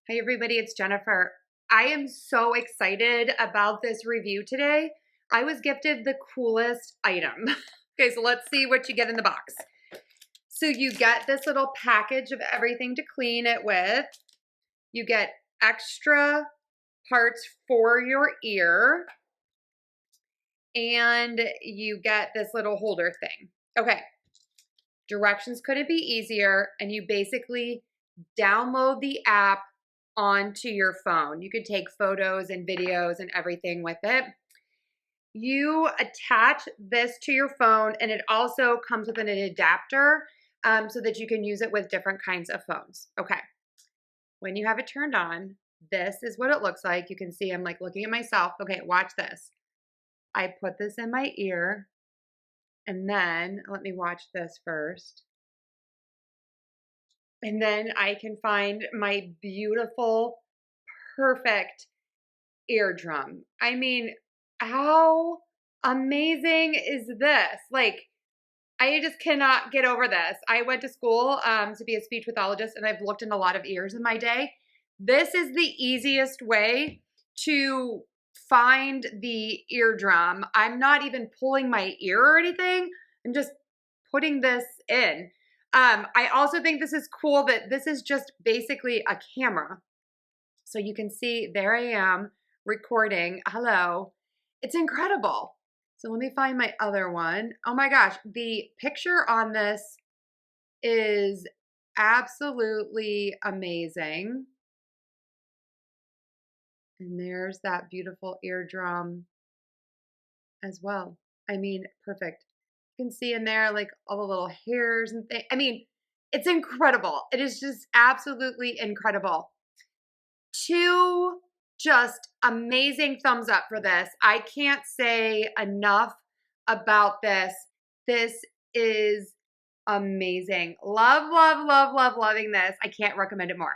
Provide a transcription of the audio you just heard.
Hey everybody, it's Jennifer. I am so excited about this review today. I was gifted the coolest item. Okay, so let's see what you get in the box. So you get this little package of everything to clean it with. You get extra parts for your ear. And you get this little holder thing. Okay, directions couldn't be easier. And you basically download the app onto your phone. You could take photos and videos and everything with it. You attach this to your phone, and it also comes with an adapter so that you can use it with different kinds of phones. Okay, when you have it turned on, this is what it looks like. You can see I'm like looking at myself. Okay, watch this. I put this in my ear, and then let me watch this first. And then I can find my beautiful, perfect eardrum. I mean, how amazing is this? Like, I just cannot get over this. I went to school to be a speech pathologist, and I've looked in a lot of ears in my day. This is the easiest way to find the eardrum. I'm not even pulling my ear or anything. I'm just putting this in. I also think this is cool that this is just basically a camera. So you can see there I am recording. Hello. It's incredible. So let me find my other one. Oh my gosh, the picture on this is absolutely amazing. And there's that beautiful eardrum as well. I mean, perfect. You can see in there like all the little hairs and things. I mean, it's incredible. It is just absolutely incredible. Two just amazing thumbs up for this. I can't say enough about this. This is amazing. Love, love, love, love, loving this. I can't recommend it more.